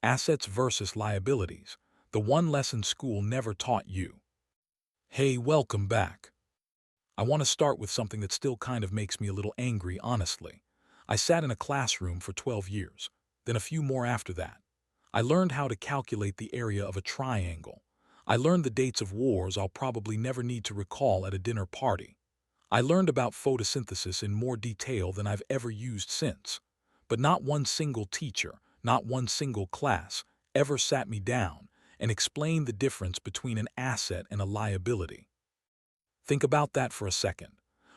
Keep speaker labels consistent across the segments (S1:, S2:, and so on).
S1: Assets versus liabilities, the one lesson school never taught you. Hey, welcome back. I want to start with something that still kind of makes me a little angry, honestly. I sat in a classroom for 12 years, then a few more after that. I learned how to calculate the area of a triangle. I learned the dates of wars I'll probably never need to recall at a dinner party. I learned about photosynthesis in more detail than I've ever used since. But not one single teacher, not one single class, ever sat me down and explained the difference between an asset and a liability. Think about that for a second.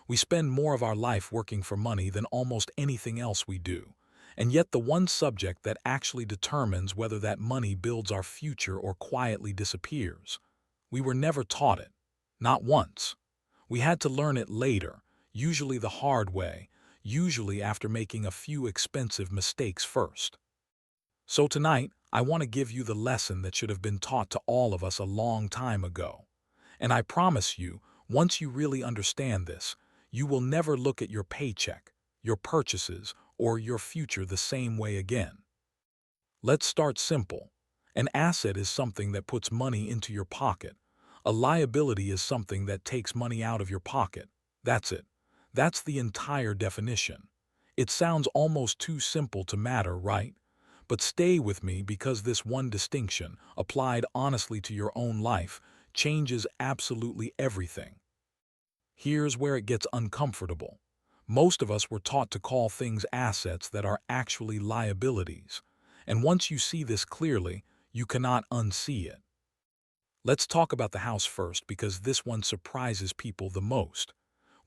S1: We spend more of our life working for money than almost anything else we do. And yet the one subject that actually determines whether that money builds our future or quietly disappears. We were never taught it. Not once. We had to learn it later, usually the hard way, usually after making a few expensive mistakes first. So tonight, I want to give you the lesson that should have been taught to all of us a long time ago. And I promise you, once you really understand this, you will never look at your paycheck, your purchases, or your future the same way again. Let's start simple. An asset is something that puts money into your pocket. A liability is something that takes money out of your pocket. That's it. That's the entire definition. It sounds almost too simple to matter, right? But stay with me because this one distinction, applied honestly to your own life, changes absolutely everything. Here's where it gets uncomfortable. Most of us were taught to call things assets that are actually liabilities. And once you see this clearly, you cannot unsee it. Let's talk about the house first because this one surprises people the most.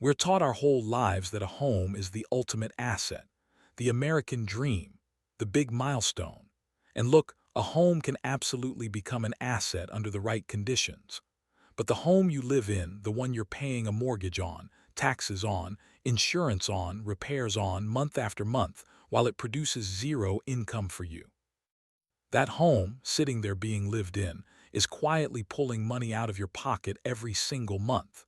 S1: We're taught our whole lives that a home is the ultimate asset, the American dream, the big milestone. And look, a home can absolutely become an asset under the right conditions. But the home you live in, the one you're paying a mortgage on, taxes on, insurance on, repairs on, month after month, while it produces zero income for you. That home, sitting there being lived in, is quietly pulling money out of your pocket every single month.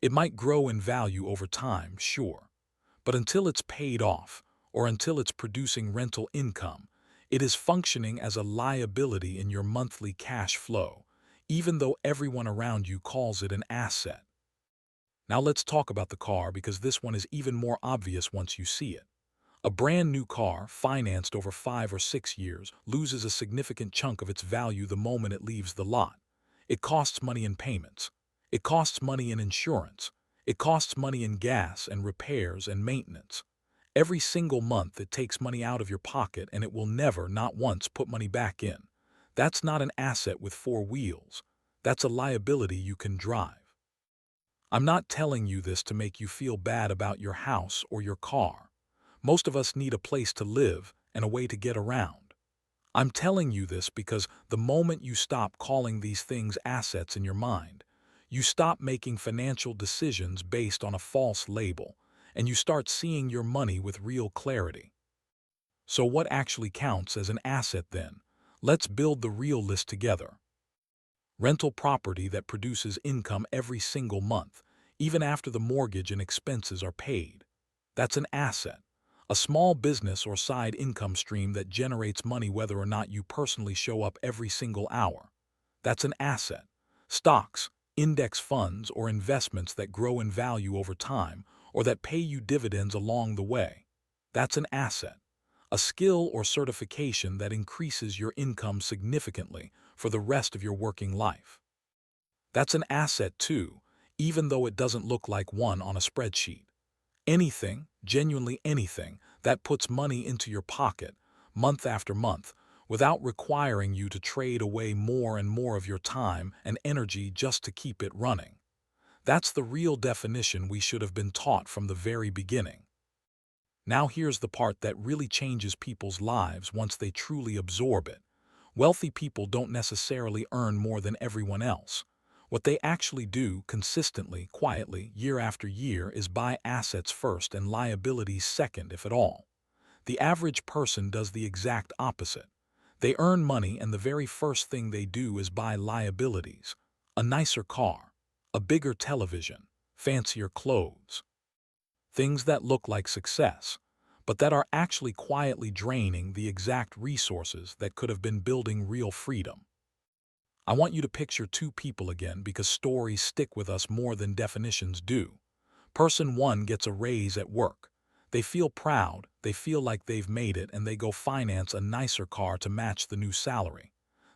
S1: It might grow in value over time, sure, but until it's paid off, or until it's producing rental income, it is functioning as a liability in your monthly cash flow, even though everyone around you calls it an asset. Now let's talk about the car because this one is even more obvious once you see it. A brand new car, financed over 5 or 6 years, loses a significant chunk of its value the moment it leaves the lot. It costs money in payments. It costs money in insurance. It costs money in gas and repairs and maintenance. Every single month it takes money out of your pocket and it will never, not once, put money back in. That's not an asset with 4 wheels. That's a liability you can drive. I'm not telling you this to make you feel bad about your house or your car. Most of us need a place to live and a way to get around. I'm telling you this because the moment you stop calling these things assets in your mind, you stop making financial decisions based on a false label, and you start seeing your money with real clarity. So what actually counts as an asset then? Let's build the real list together. Rental property that produces income every single month, even after the mortgage and expenses are paid. That's an asset. A small business or side income stream that generates money whether or not you personally show up every single hour. That's an asset. Stocks, index funds, or investments that grow in value over time or that pay you dividends along the way. That's an asset. A skill or certification that increases your income significantly for the rest of your working life. That's an asset too, even though it doesn't look like one on a spreadsheet. Anything, genuinely anything, that puts money into your pocket, month after month, without requiring you to trade away more and more of your time and energy just to keep it running. That's the real definition we should have been taught from the very beginning. Now here's the part that really changes people's lives once they truly absorb it. Wealthy people don't necessarily earn more than everyone else. What they actually do consistently, quietly, year after year is buy assets first and liabilities second, if at all. The average person does the exact opposite. They earn money and the very first thing they do is buy liabilities. A nicer car, a bigger television, fancier clothes. Things that look like success. but that are actually quietly draining the exact resources that could have been building real freedom. I want you to picture two people again because stories stick with us more than definitions do. Person one gets a raise at work. They feel proud, they feel like they've made it, and they go finance a nicer car to match the new salary.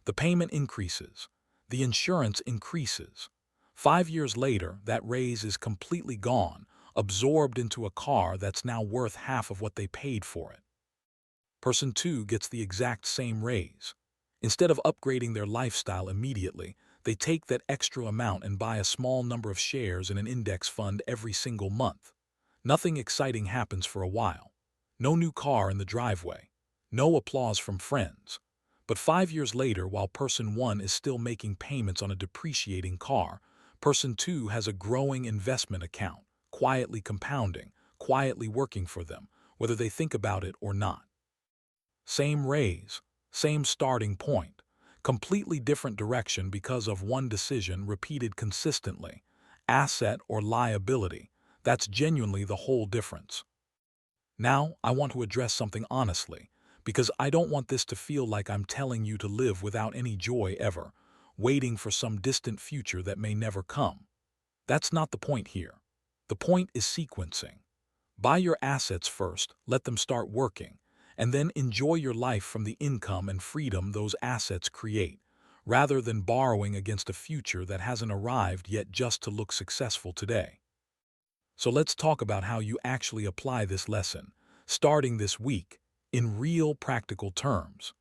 S1: The payment increases. The insurance increases. 5 years later, that raise is completely gone, absorbed into a car that's now worth half of what they paid for it. Person two gets the exact same raise. Instead of upgrading their lifestyle immediately, they take that extra amount and buy a small number of shares in an index fund every single month. Nothing exciting happens for a while. No new car in the driveway. No applause from friends. But 5 years later, while person one is still making payments on a depreciating car, person two has a growing investment account, quietly compounding, quietly working for them, whether they think about it or not. Same raise, same starting point, completely different direction because of one decision repeated consistently. Asset or liability, that's genuinely the whole difference. Now, I want to address something honestly, because I don't want this to feel like I'm telling you to live without any joy ever, waiting for some distant future that may never come. That's not the point here. The point is sequencing. Buy your assets first, let them start working, and then enjoy your life from the income and freedom those assets create, rather than borrowing against a future that hasn't arrived yet just to look successful today. So let's talk about how you actually apply this lesson, starting this week, in real practical terms.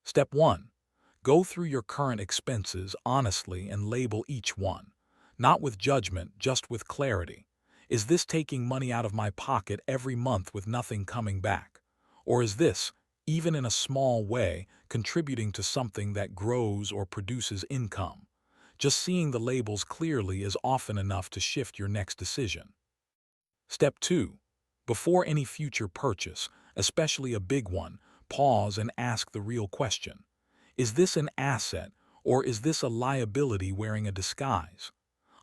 S1: Step 1. Go through your current expenses honestly and label each one, not with judgment, just with clarity. Is this taking money out of my pocket every month with nothing coming back? Or is this, even in a small way, contributing to something that grows or produces income? Just seeing the labels clearly is often enough to shift your next decision. Step 2. Before any future purchase, especially a big one, pause and ask the real question. Is this an asset, or is this a liability wearing a disguise?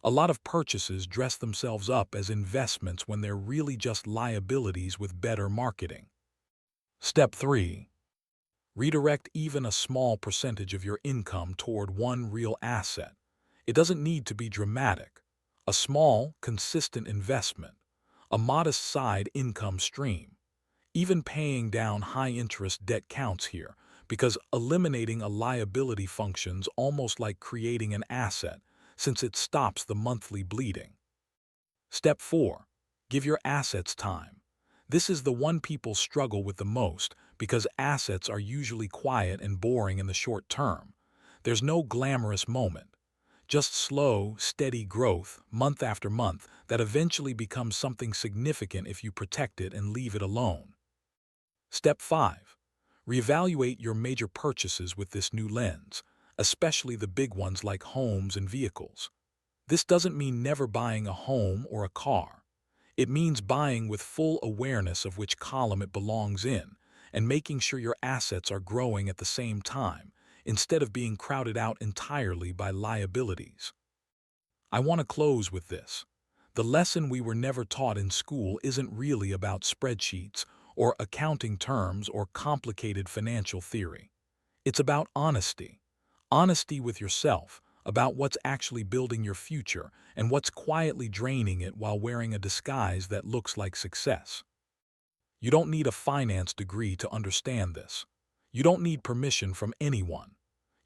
S1: A lot of purchases dress themselves up as investments when they're really just liabilities with better marketing. Step 3. Redirect even a small percentage of your income toward one real asset. It doesn't need to be dramatic. A small, consistent investment, a modest side income stream. Even paying down high-interest debt counts here, because eliminating a liability functions almost like creating an asset, since it stops the monthly bleeding. Step 4. Give your assets time. This is the one people struggle with the most because assets are usually quiet and boring in the short term. There's no glamorous moment, just slow, steady growth, month after month, that eventually becomes something significant if you protect it and leave it alone. Step 5. Reevaluate your major purchases with this new lens, especially the big ones like homes and vehicles. This doesn't mean never buying a home or a car. It means buying with full awareness of which column it belongs in and making sure your assets are growing at the same time, instead of being crowded out entirely by liabilities. I want to close with this. The lesson we were never taught in school isn't really about spreadsheets or accounting terms or complicated financial theory. It's about honesty. Honesty with yourself, about what's actually building your future and what's quietly draining it while wearing a disguise that looks like success. You don't need a finance degree to understand this. You don't need permission from anyone.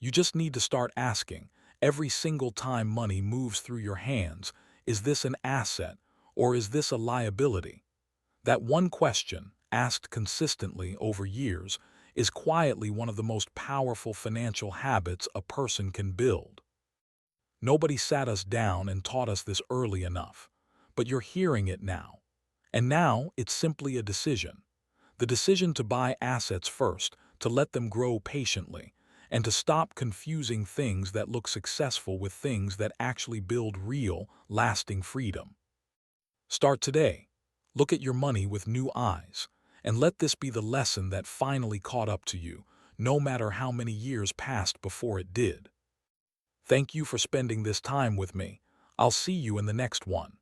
S1: You just need to start asking, every single time money moves through your hands, is this an asset or is this a liability? That one question, asked consistently over years, is quietly one of the most powerful financial habits a person can build. Nobody sat us down and taught us this early enough, but you're hearing it now. And now it's simply a decision. The decision to buy assets first, to let them grow patiently, and to stop confusing things that look successful with things that actually build real, lasting freedom. Start today. Look at your money with new eyes, and let this be the lesson that finally caught up to you, no matter how many years passed before it did. Thank you for spending this time with me. I'll see you in the next one.